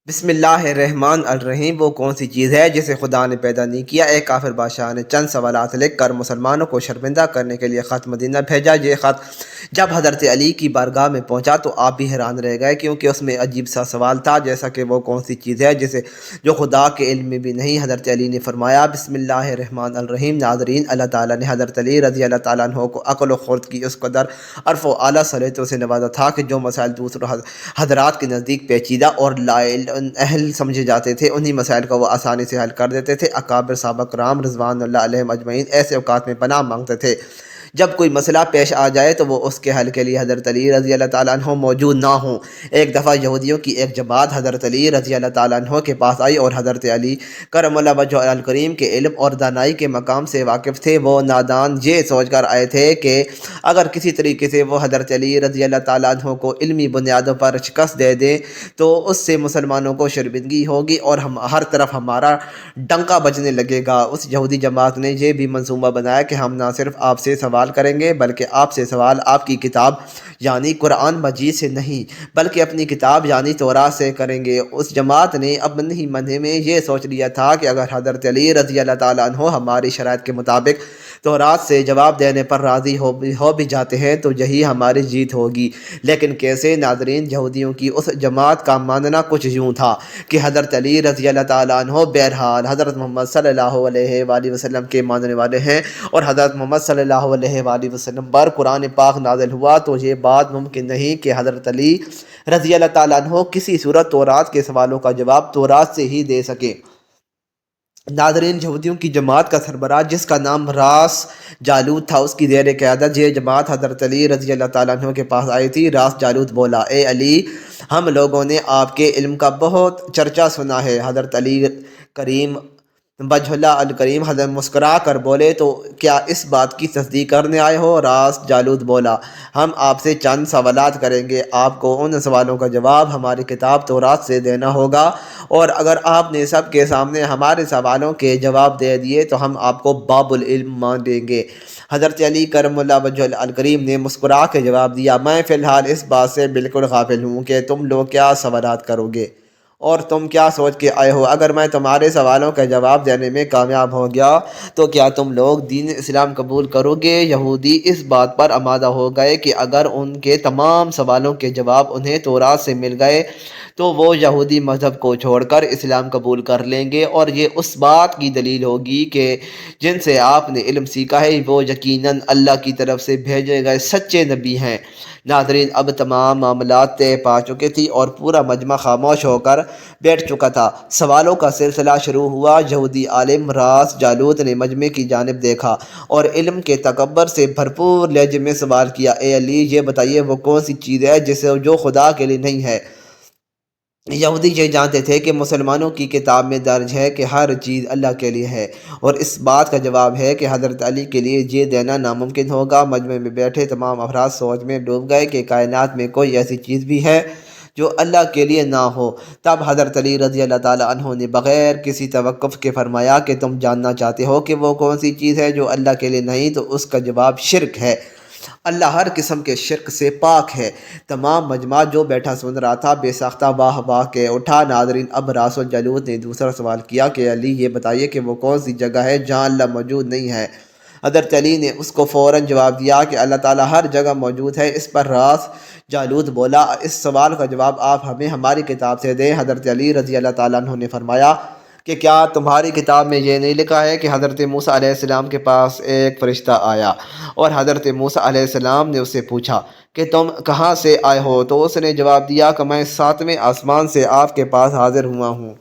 بسم اللہ الرحمن الرحیم۔ وہ کون سی چیز ہے جسے خدا نے پیدا نہیں کیا؟ ایک کافر بادشاہ نے چند سوالات لکھ کر مسلمانوں کو شرمندہ کرنے کے لیے خط مدینہ بھیجا۔ یہ خط جب حضرت علی کی بارگاہ میں پہنچا تو آپ بھی حیران رہ گئے، کیونکہ اس میں عجیب سا سوال تھا، جیسا کہ وہ کون سی چیز ہے جسے جو خدا کے علم میں بھی نہیں۔ حضرت علی نے فرمایا بسم اللہ الرحمن الرحیم۔ ناظرین، اللہ تعالیٰ نے حضرت علی رضی اللہ تعالیٰ عنہ کو عقل و خرد کی اس قدر عرف و اعلیٰ صلاحیتوں سے نوازا تھا کہ جو مسائل دوسروں حضرات کے نزدیک پیچیدہ اور لا اہل سمجھے جاتے تھے، انہی مسائل کو وہ آسانی سے حل کر دیتے تھے۔ اکابر صحابہ کرام رضوان اللہ علیہم اجمعین ایسے اوقات میں پناہ مانگتے تھے جب کوئی مسئلہ پیش آ جائے تو وہ اس کے حل کے لیے حضرت علی رضی اللہ تعالیٰ عنہ موجود نہ ہوں۔ ایک دفعہ یہودیوں کی ایک جماعت حضرت علی رضی اللہ تعالیٰ عنہ کے پاس آئی اور حضرت علی کرم اللہ وجہ الکریم کے علم اور دانائی کے مقام سے واقف تھے۔ وہ نادان یہ سوچ کر آئے تھے کہ اگر کسی طریقے سے وہ حضرت علی رضی اللہ تعالیٰ عنہ کو علمی بنیادوں پر شکست دے دیں تو اس سے مسلمانوں کو شرمندگی ہوگی اور ہر طرف ہمارا ڈنکا بجنے لگے گا۔ اس یہودی جماعت نے یہ بھی منصوبہ بنایا کہ ہم نہ صرف آپ سے سوال کریں گے بلکہ آپ سے سوال آپ کی کتاب یعنی قرآن مجید سے نہیں بلکہ اپنی کتاب یعنی تورات سے کریں گے۔ اس جماعت نے اپنے ہی من میں یہ سوچ لیا تھا کہ اگر حضرت علی رضی اللہ تعالیٰ عنہ ہماری شرائط کے مطابق تورات سے جواب دینے پر راضی ہو بھی جاتے ہیں تو یہی ہماری جیت ہوگی۔ لیکن کیسے؟ ناظرین، یہودیوں کی اس جماعت کا ماننا کچھ یوں تھا کہ حضرت علی رضی اللہ تعالیٰ عنہ بہرحال حضرت محمد صلی اللہ علیہ وآلہ وسلم کے ماننے والے ہیں، اور حضرت محمد صلی اللہ علیہ وآلہ وسلم پر قرآن پاک نازل ہوا تو یہ بات ممکن نہیں کہ حضرت علی رضی اللہ تعالیٰ عنہ کسی صورت تورات کے سوالوں کا جواب تورات سے ہی دے سکے۔ ناظرین، یہودیوں کی جماعت کا سربراہ جس کا نام راس جالوت تھا، اس کی زیر قیادت یہ جماعت حضرت علی رضی اللہ تعالیٰ عنہ کے پاس آئی تھی۔ راس جالوت بولا، اے علی، ہم لوگوں نے آپ کے علم کا بہت چرچا سنا ہے۔ حضرت علی کریم وجہ اللہ الکریم حضرت مسکرا کر بولے، تو کیا اس بات کی تصدیق کرنے آئے ہو؟ راس جالوت بولا، ہم آپ سے چند سوالات کریں گے، آپ کو ان سوالوں کا جواب ہماری کتاب تورات سے دینا ہوگا، اور اگر آپ نے سب کے سامنے ہمارے سوالوں کے جواب دے دیے تو ہم آپ کو باب العلم مان لیں گے۔ حضرت علی کرم اللہ وجہ الکریم نے مسکرا کے جواب دیا، میں فی الحال اس بات سے بالکل غافل ہوں کہ تم لوگ کیا سوالات کرو گے اور تم کیا سوچ کے آئے ہو۔ اگر میں تمہارے سوالوں کا جواب دینے میں کامیاب ہو گیا تو کیا تم لوگ دین اسلام قبول کرو گے؟ یہودی اس بات پر آمادہ ہو گئے کہ اگر ان کے تمام سوالوں کے جواب انہیں تورات سے مل گئے تو وہ یہودی مذہب کو چھوڑ کر اسلام قبول کر لیں گے، اور یہ اس بات کی دلیل ہوگی کہ جن سے آپ نے علم سیکھا ہے وہ یقیناً اللہ کی طرف سے بھیجے گئے سچے نبی ہیں۔ ناظرین، اب تمام معاملات طے پا چکے تھی اور پورا مجمع خاموش ہو کر بیٹھ چکا تھا۔ سوالوں کا سلسلہ شروع ہوا۔ یہودی عالم راس جالوت نے مجمع کی جانب دیکھا اور علم کے تکبر سے بھرپور لہجے میں سوال کیا، اے علی، یہ بتائیے وہ کون سی چیز ہے جو خدا کے لیے نہیں ہے؟ یہودی یہ جانتے تھے کہ مسلمانوں کی کتاب میں درج ہے کہ ہر چیز اللہ کے لیے ہے، اور اس بات کا جواب ہے کہ حضرت علی کے لیے یہ دینا ناممکن ہوگا۔ مجمع میں بیٹھے تمام افراد سوچ میں ڈوب گئے کہ کائنات میں کوئی ایسی چیز بھی ہے جو اللہ کے لیے نہ ہو۔ تب حضرت علی رضی اللہ تعالیٰ عنہ نے بغیر کسی توقف کے فرمایا کہ تم جاننا چاہتے ہو کہ وہ کون سی چیز ہے جو اللہ کے لیے نہیں، تو اس کا جواب شرک ہے۔ اللہ ہر قسم کے شرک سے پاک ہے۔ تمام مجمع جو بیٹھا سن رہا تھا بے ساختہ واہ واہ کے اٹھا۔ ناظرین، اب راس الجالوت نے دوسرا سوال کیا کہ علی، یہ بتائیے کہ وہ کون سی جگہ ہے جہاں اللہ موجود نہیں ہے؟ حضرت علی نے اس کو فوراً جواب دیا کہ اللہ تعالیٰ ہر جگہ موجود ہے۔ اس پر راس جالوت بولا، اس سوال کا جواب آپ ہمیں ہماری کتاب سے دیں۔ حضرت علی رضی اللہ تعالیٰ عنہ نے فرمایا کہ کیا تمہاری کتاب میں یہ نہیں لکھا ہے کہ حضرت موسیٰ علیہ السلام کے پاس ایک فرشتہ آیا اور حضرت موسیٰ علیہ السلام نے اس سے پوچھا کہ تم کہاں سے آئے ہو؟ تو اس نے جواب دیا کہ میں 7ویں آسمان سے آپ کے پاس حاضر ہوا ہوں۔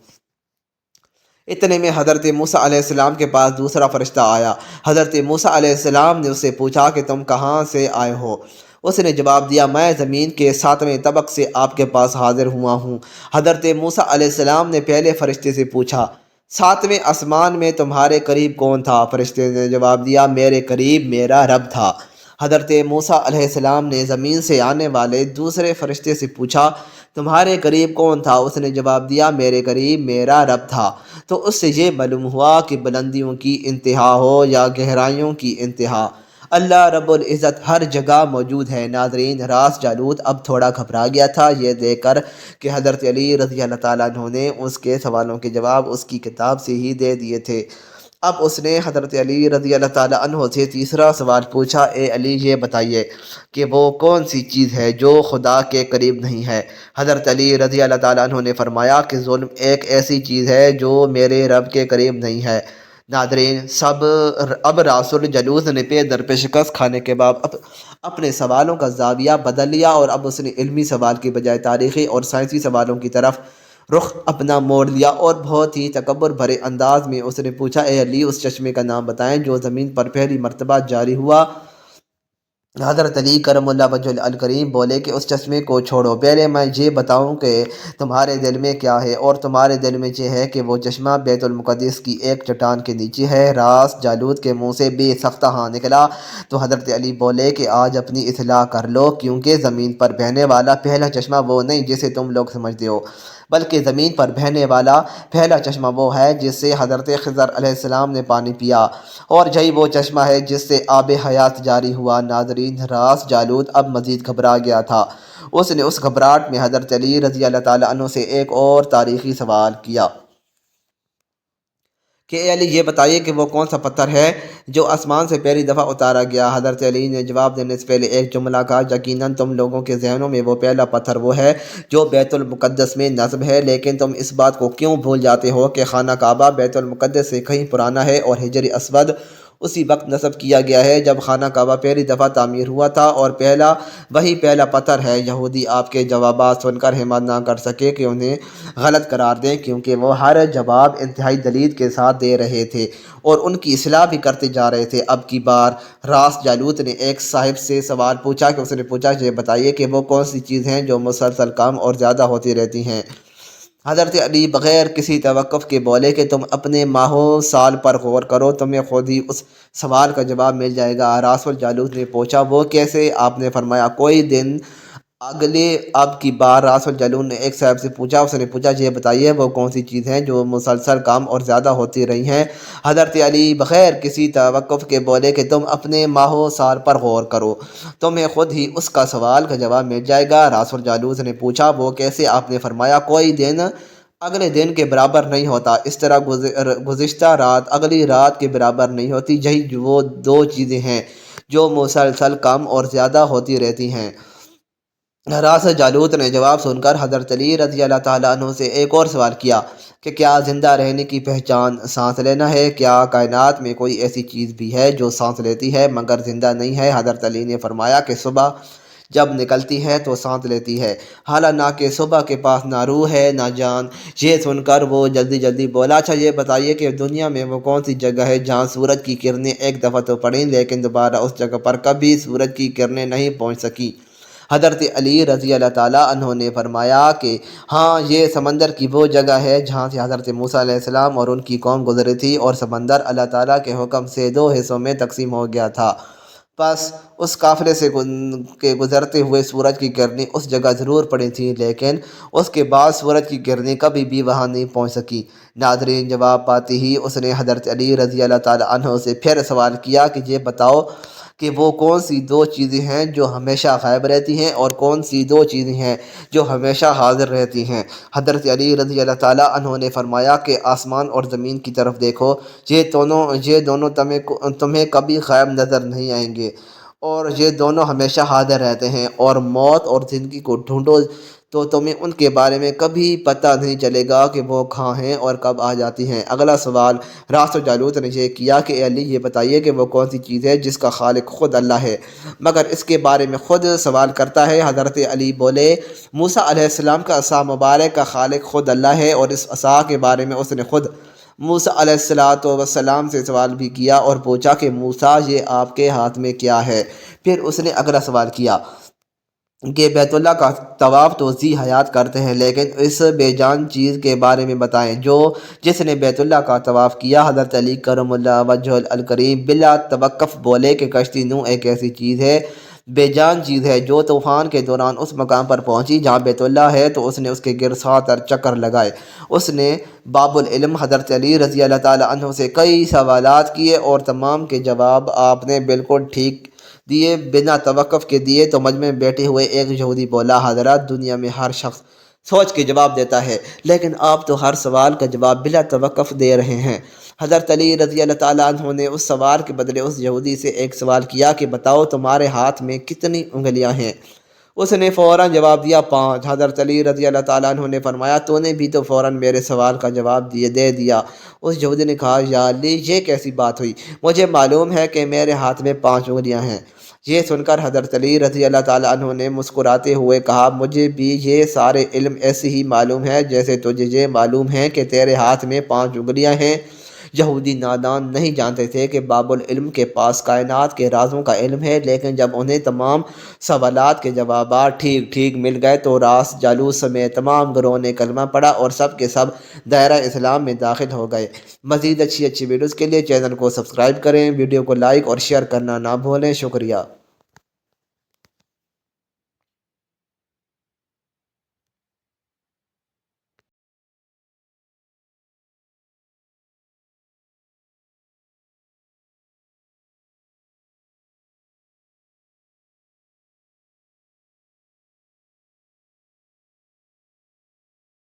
اتنے میں حضرت موسیٰ علیہ السلام کے پاس دوسرا فرشتہ آیا۔ حضرت موسیٰ علیہ السلام نے اس سے پوچھا کہ تم کہاں سے آئے ہو؟ اس نے جواب دیا، میں زمین کے 7ویں طبق سے آپ کے پاس حاضر ہوا ہوں۔ حضرت موسیٰ علیہ السلام نے پہلے فرشتے سے پوچھا، 7ویں آسمان میں تمہارے قریب کون تھا؟ فرشتے نے جواب دیا، میرے قریب میرا رب تھا۔ حضرت موسیٰ علیہ السلام نے زمین سے آنے والے دوسرے فرشتے سے پوچھا، تمہارے قریب کون تھا؟ اس نے جواب دیا، میرے قریب میرا رب تھا۔ تو اس سے یہ معلوم ہوا کہ بلندیوں کی انتہا ہو یا گہرائیوں کی انتہا، اللہ رب العزت ہر جگہ موجود ہے۔ ناظرین، راس جالوت اب تھوڑا گھبرا گیا تھا یہ دیکھ کر کہ حضرت علی رضی اللہ تعالیٰ عنہ نے اس کے سوالوں کے جواب اس کی کتاب سے ہی دے دیے تھے۔ اب اس نے حضرت علی رضی اللہ تعالیٰ عنہ سے تیسرا سوال پوچھا، اے علی یہ بتائیے کہ وہ کون سی چیز ہے جو خدا کے قریب نہیں ہے؟ حضرت علی رضی اللہ تعالیٰ عنہ نے فرمایا کہ ظلم ایک ایسی چیز ہے جو میرے رب کے قریب نہیں ہے۔ ناظرین، اب راس الجلوس نے پے در پہ شکست کھانے کے بعد اپنے سوالوں کا زاویہ بدل لیا اور اب اس نے علمی سوال کی بجائے تاریخی اور سائنسی سوالوں کی طرف رخ اپنا موڑ لیا اور بہت ہی تکبر بھرے انداز میں اس نے پوچھا، اے علی اس چشمے کا نام بتائیں جو زمین پر پہلی مرتبہ جاری ہوا۔ حضرت علی کرم اللہ وجہ الکریم بولے کہ اس چشمے کو چھوڑو، پہلے میں یہ بتاؤں کہ تمہارے دل میں کیا ہے، اور تمہارے دل میں یہ ہے کہ وہ چشمہ بیت المقدس کی ایک چٹان کے نیچے ہے۔ راس جالوت کے منہ سے بے سختہ ہاں نکلا تو حضرت علی بولے کہ آج اپنی اصلاح کر لو، کیونکہ زمین پر بہنے والا پہلا چشمہ وہ نہیں جسے تم لوگ سمجھتے ہو، بلکہ زمین پر بہنے والا پہلا چشمہ وہ ہے جس سے حضرت خضر علیہ السلام نے پانی پیا، اور یہی وہ چشمہ ہے جس سے آب حیات جاری ہوا۔ ناظرین، راس جالوت اب مزید گھبرا گیا تھا۔ اس نے اس گھبراہٹ میں حضرت علی رضی اللہ تعالیٰ عنہ سے ایک اور تاریخی سوال کیا کہ اے علی یہ بتائیے کہ وہ کون سا پتھر ہے جو آسمان سے پہلی دفعہ اتارا گیا؟ حضرت علی نے جواب دینے سے پہلے ایک جملہ کہا، یقیناً تم لوگوں کے ذہنوں میں وہ پہلا پتھر وہ ہے جو بیت المقدس میں نصب ہے، لیکن تم اس بات کو کیوں بھول جاتے ہو کہ خانہ کعبہ بیت المقدس سے کہیں پرانا ہے اور حجر اسود اسی وقت نصب کیا گیا ہے جب خانہ کعبہ پہلی دفعہ تعمیر ہوا تھا، اور وہی پہلا پتھر ہے۔ یہودی آپ کے جوابات سن کر ہمت نہ کر سکے کہ انہیں غلط قرار دیں، کیونکہ وہ ہر جواب انتہائی دلیل کے ساتھ دے رہے تھے اور ان کی اصلاح بھی کرتے جا رہے تھے۔ اب کی بار راس جالوت نے ایک صاحب سے سوال پوچھا کہ اس نے پوچھا یہ بتائیے کہ وہ کون سی چیز ہیں جو مسلسل کم اور زیادہ ہوتی رہتی ہیں؟ حضرت علی بغیر کسی توقف کے بولے کہ تم اپنے ماہ و سال پر غور کرو، تمہیں خود ہی اس سوال کا جواب مل جائے گا۔ راس الجالوت نے پوچھا، وہ کیسے؟ آپ نے فرمایا، کوئی دن اب کی بار راس الجالوت نے ایک صاحب سے پوچھا، اس نے پوچھا یہ بتائیے وہ کون سی چیز ہیں جو مسلسل کم اور زیادہ ہوتی رہی ہیں؟ حضرت علی بغیر کسی توقف کے بولے کہ تم اپنے ماہ و سال پر غور کرو، تمہیں خود ہی اس کا سوال کا جواب مل جائے گا۔ راس الجالوت نے پوچھا، وہ کیسے؟ آپ نے فرمایا، کوئی دن اگلے دن کے برابر نہیں ہوتا، اس طرح گزشتہ رات اگلی رات کے برابر نہیں ہوتی، یہی وہ دو چیزیں ہیں جو مسلسل کم اور زیادہ ہوتی رہتی ہیں۔ راس جالوت نے جواب سن کر حضرت علی رضی اللہ تعالیٰ عنہ سے ایک اور سوال کیا کہ کیا زندہ رہنے کی پہچان سانس لینا ہے؟ کیا کائنات میں کوئی ایسی چیز بھی ہے جو سانس لیتی ہے مگر زندہ نہیں ہے؟ حضرت علی نے فرمایا کہ صبح جب نکلتی ہے تو سانس لیتی ہے، حالانکہ صبح کے پاس نہ روح ہے نہ جان۔ یہ سن کر وہ جلدی بولا، اچھا یہ بتائیے کہ دنیا میں وہ کون سی جگہ ہے جہاں سورج کی کرنیں ایک دفعہ تو پڑیں لیکن دوبارہ اس جگہ پر کبھی سورج کی کرنیں نہیں پہنچ سکی؟ حضرت علی رضی اللہ تعالیٰ عنہ نے فرمایا کہ ہاں، یہ سمندر کی وہ جگہ ہے جہاں سے حضرت موسیٰ علیہ السلام اور ان کی قوم گزری تھی، اور سمندر اللہ تعالیٰ کے حکم سے دو حصوں میں تقسیم ہو گیا تھا۔ بس اس قافلے سے گزرتے ہوئے سورج کی کرنیں اس جگہ ضرور پڑی تھیں، لیکن اس کے بعد سورج کی کرنیں کبھی بھی وہاں نہیں پہنچ سکی۔ ناظرین، جواب پاتے ہی اس نے حضرت علی رضی اللہ تعالیٰ عنہ سے پھر سوال کیا کہ یہ بتاؤ کہ وہ کون سی دو چیزیں ہیں جو ہمیشہ غائب رہتی ہیں اور کون سی دو چیزیں ہیں جو ہمیشہ حاضر رہتی ہیں؟ حضرت علی رضی اللہ تعالیٰ عنہ نے فرمایا کہ آسمان اور زمین کی طرف دیکھو، یہ دونوں تمہیں کبھی غائب نظر نہیں آئیں گے، اور یہ دونوں ہمیشہ حاضر رہتے ہیں، اور موت اور زندگی کو ڈھونڈو تو تمہیں ان کے بارے میں کبھی پتہ نہیں چلے گا کہ وہ کہاں ہیں اور کب آ جاتی ہیں۔ اگلا سوال راس جالوت نے یہ کیا کہ اے علی یہ بتائیے کہ وہ کون سی چیز ہے جس کا خالق خود اللہ ہے مگر اس کے بارے میں خود سوال کرتا ہے؟ حضرت علی بولے، موسیٰ علیہ السلام کا عصا مبارک کا خالق خود اللہ ہے، اور اس عصا کے بارے میں اس نے خود موسیٰ علیہ السلام سے سوال بھی کیا اور پوچھا کہ موسیٰ یہ آپ کے ہاتھ میں کیا ہے؟ پھر اس نے اگلا سوال کیا کہ بیت اللہ کا طواف تو ذی حیات کرتے ہیں، لیکن اس بے جان چیز کے بارے میں بتائیں جس نے بیت اللہ کا طواف کیا؟ حضرت علی کرم اللہ وجہ الکریم بلا توقف بولے کہ کشتی نو ایک ایسی چیز ہے بے جان چیز ہے جو طوفان کے دوران اس مقام پر پہنچی جہاں بیت اللہ ہے تو اس نے اس کے گرد 7 چکر لگائے۔ اس نے باب العلم حضرت علی رضی اللہ تعالیٰ عنہ سے کئی سوالات کیے اور تمام کے جواب آپ نے بالکل ٹھیک دیے، بنا توقف کے دیے۔ تو مجمع میں بیٹھے ہوئے ایک یہودی بولا، حضرات دنیا میں ہر شخص سوچ کے جواب دیتا ہے، لیکن آپ تو ہر سوال کا جواب بلا توقف دے رہے ہیں۔ حضرت علی رضی اللہ تعالیٰ عنہ نے اس سوال کے بدلے اس یہودی سے ایک سوال کیا کہ بتاؤ تمہارے ہاتھ میں کتنی انگلیاں ہیں؟ اس نے فوراً جواب دیا 5۔ حضرت علی رضی اللہ تعالیٰ عنہ نے فرمایا تو نے بھی تو فوراً میرے سوال کا جواب دے دیا۔ اس یہودی نے کہا، یا علی یہ کیسی بات ہوئی؟ مجھے معلوم ہے کہ میرے ہاتھ میں 5 انگلیاں ہیں۔ یہ سن کر حضرت علی رضی اللہ تعالیٰ عنہ نے مسکراتے ہوئے کہا، مجھے بھی یہ سارے علم ایسے ہی معلوم ہے جیسے تجھے یہ معلوم ہے کہ تیرے ہاتھ میں 5 انگلیاں ہیں۔ یہودی نادان نہیں جانتے تھے کہ باب العلم کے پاس کائنات کے رازوں کا علم ہے، لیکن جب انہیں تمام سوالات کے جوابات ٹھیک ٹھیک مل گئے تو راس جالوس سمیت تمام گروہ نے کلمہ پڑھا اور سب کے سب دائرہ اسلام میں داخل ہو گئے۔ مزید اچھی ویڈیوز کے لیے چینل کو سبسکرائب کریں، ویڈیو کو لائک اور شیئر کرنا نہ بھولیں۔ شکریہ۔